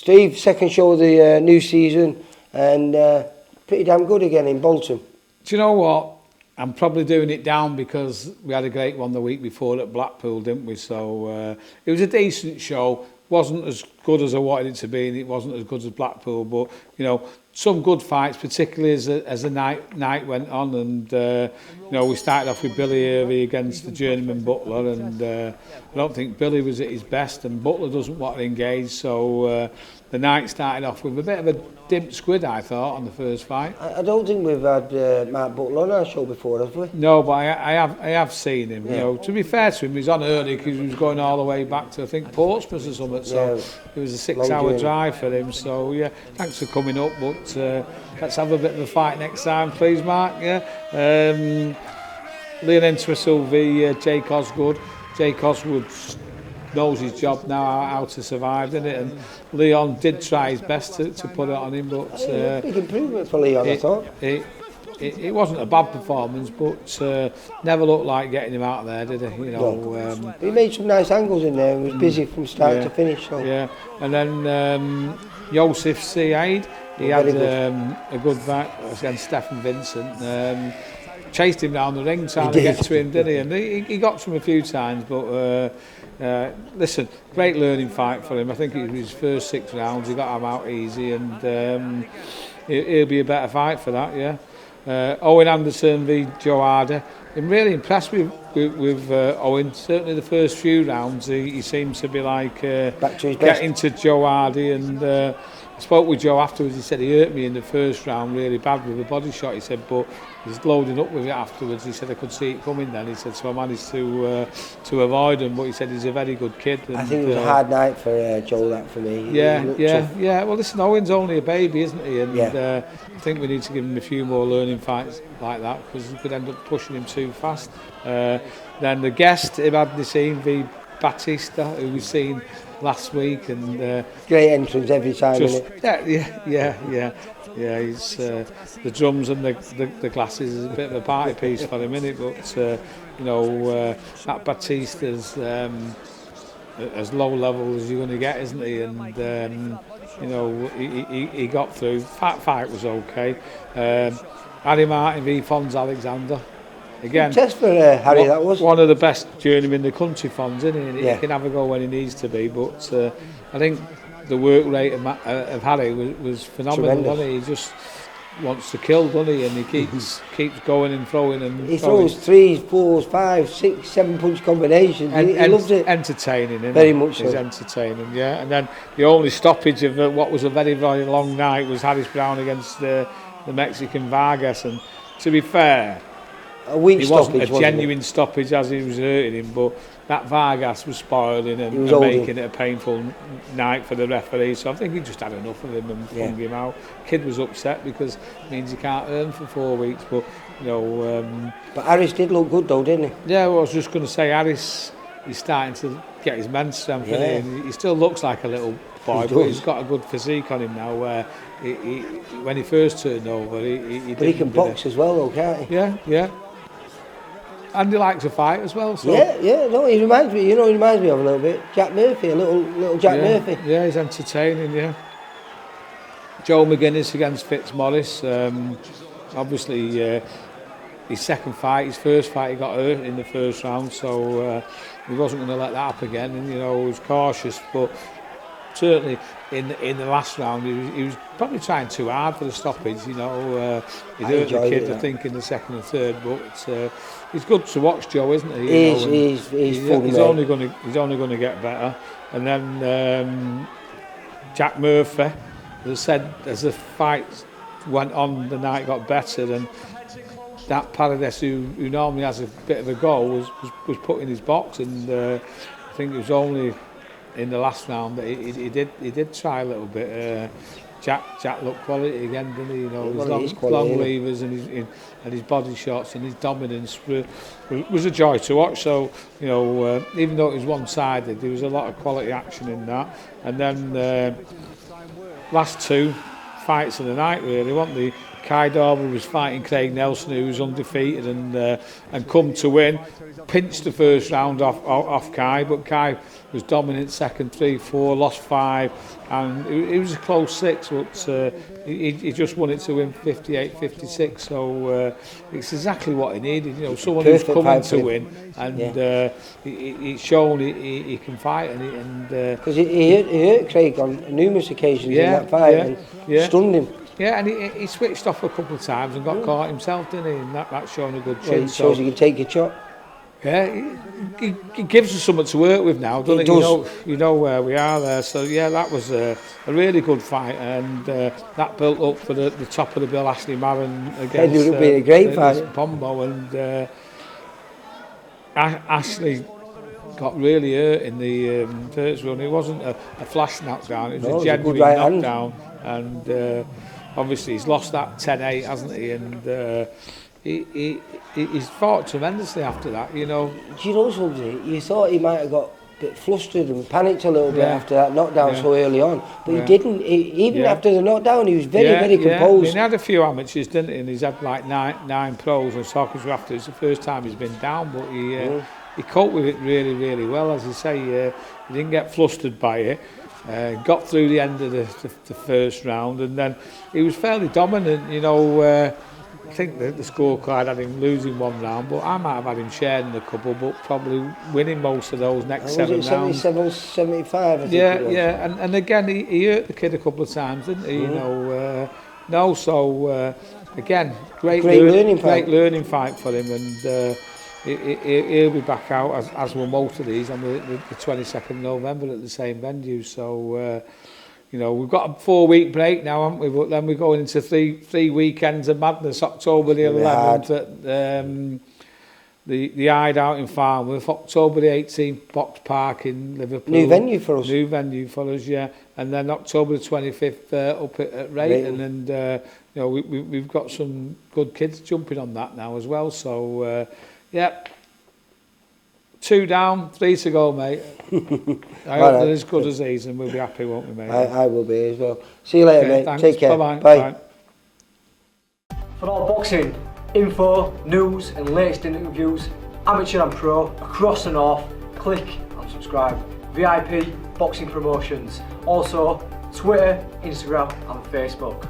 Steve, second show of the new season, and pretty damn good again in Bolton. Do you know what? I'm probably doing it down because we had a great one the week before at Blackpool, didn't we? So it was a decent show. Wasn't as good as I wanted it to be, and it wasn't as good as Blackpool. But you know, some good fights, particularly as the night went on. And you know, we started off with Billy Hervey against the journeyman Butler, and I don't think Billy was at his best, and Butler doesn't want to engage. So the night started off with a bit of a dimp squid, I thought, on the first fight. I don't think we've had Mark Butler on our show before, have we? No, but I have seen him. Yeah. You know, to be fair to him, he's on early because he was going all the way back to, I think, Portsmouth or something. So it was a 6-hour drive for him. So yeah, thanks for coming up. But let's have a bit of a fight next time, please, Mark. Yeah. Leon Entwistle v Jake Osgood. Jake Osgood knows his job now, how to survive, didn't it? And Leon did try his best to put it on him, but big improvement for Leon, I thought. It wasn't a bad performance, but never looked like getting him out of there, did he? You know, he made some nice angles in there. He was busy from start to finish. So. Yeah, and then Joseph Seaid, he had a good fight against Stephen Vincent. Chased him down the ring trying to get to him, didn't he? And he got to him a few times, but listen, great learning fight for him. I think it was his first 6 rounds. He got him out easy, and it'll be a better fight for that, yeah. Owen Anderson v Joe Hardy. I'm really impressed with Owen. Certainly the first few rounds, he seems to be like getting to Joe Hardy, and I spoke with Joe afterwards. He said he hurt me in the first round really bad with a body shot. He said, but he's loading up with it afterwards. He said I could see it coming then. He said, so I managed to avoid him, but he said he's a very good kid. And, I think it was a hard night for Joe, that for me. Yeah. Well, listen, Owen's only a baby, isn't he? And I think we need to give him a few more learning fights like that, because he could end up pushing him too fast. Then the guest, Ibad Nissim v Batista, who we've seen last week, and great entrance every time, just, isn't it? Yeah. He's the drums and the glasses is a bit of a party piece for him, isn't it? But you know, that Batista's as low level as you're going to get, isn't he? And you know, he got through. Fight was okay. Harry Martin v Fons Alexander. Again, test for Harry, that was one of the best journeymen in the country, Fons, isn't he? He can have a go when he needs to be, but I think the work rate of Harry was phenomenal. Wasn't he? He just wants to kill, doesn't he? And he keeps going and throwing and he throws 3, 4, 5, 6, 7 punch combinations. He loves it. Entertaining, isn't very he? much. He's entertaining, yeah. And then the only stoppage of what was a very, very long night was Harris Brown against the Mexican Vargas. And to be fair, a weak it wasn't a genuine stoppage as he was hurting him, but that Vargas was spoiling and making it a painful night for the referee. So I think he just had enough of him and flung him out. Kid was upset because it means he can't earn for 4 weeks. But you know, but Harris did look good though, didn't he? Yeah, well, I was just going to say, Harris, he's starting to get his men's strength. Yeah. He still looks like a little boy, but he's got a good physique on him now. Where when he first turned over, but he can box as well, though, can't he? Yeah. And he likes to fight as well. So. No, he reminds me. You know, he reminds me of a little bit Jack Murphy, a little Jack Murphy. Yeah, he's entertaining. Yeah. Joe McGuinness against Fitzmaurice. Obviously, his second fight, his first fight, he got hurt in the first round, so he wasn't going to let that up again. And you know, he was cautious, but certainly in the last round, he was probably trying too hard for the stoppage. You know, he hurt the kid, I think, in the second and third. But he's good to watch, Joe, isn't he? He's only going to get better. And then Jack Murphy, as I said, as the fight went on, the night got better, and that Paradis, who normally has a bit of a go, was put in his box, and I think it was only in the last round that he did try a little bit. Jack looked quality again, didn't he? You know, his long levers and his body shots and his dominance was a joy to watch. So you know, even though it was one-sided, there was a lot of quality action in that. And then last 2 fights of the night really, weren't they? Kai Darby was fighting Craig Nelson, who was undefeated and come to win. Pinched the first round off Kai, but Kai was dominant second, 3-4, lost 5, and it was a close 6, but he just won it to win 58-56. So it's exactly what he needed. You know, someone who's coming to win, and he's shown he can fight, and because he hurt Craig on numerous occasions in that fight and stunned him. Yeah, and he switched off a couple of times and got caught himself, didn't he? And that's shown a good chin. Well, it shows he can take a chop. Yeah, he gives us something to work with now, doesn't it? You know where we are there. So yeah, that was a really good fight, and that built up for the top of the bill, Ashley Marin against it would have been a great fight. Pombo, and Ashley got really hurt in the first run. It wasn't a flash knockdown; it was a genuine knockdown, and obviously he's lost that 10-8, hasn't he? And he's fought tremendously after that, you know. Do you know something? You thought he might have got a bit flustered and panicked a little bit after that knockdown so early on, but he didn't. Even after the knockdown, he was very composed. He had a few amateurs, didn't he? And he's had like nine pros. I was talking to him after. It's the first time he's been down, but he coped with it really well. As you say, he didn't get flustered by it. Got through the end of the first round, and then he was fairly dominant, you know. I think the scorecard had him losing one round, but I might have had him sharing a couple, but probably winning most of those next 7 rounds. 77, 75, I think it was. And again, he hurt the kid a couple of times, didn't he? You know, so again, great learning fight for him, and he'll be back out, as will most of these, on the 22nd of November at the same venue. So, you know, we've got a 4-week break now, haven't we? But then we're going into three weekends of madness. October the 11th at the Hideout in Farnworth. October the 18th, Box Park in Liverpool. New venue for us. New venue for us, yeah. And then October the 25th up at Rayton. And, you know, we've got some good kids jumping on that now as well. So, yeah. 2 down, 3 to go, mate. I hope they're as good as these, and we'll be happy, won't we, mate? I will be as well. See you later, mate. Thanks. Take care. Bye-bye. Bye. For all boxing info, news and latest interviews, amateur and pro, across the north, click and subscribe. VIP Boxing Promotions. Also, Twitter, Instagram and Facebook.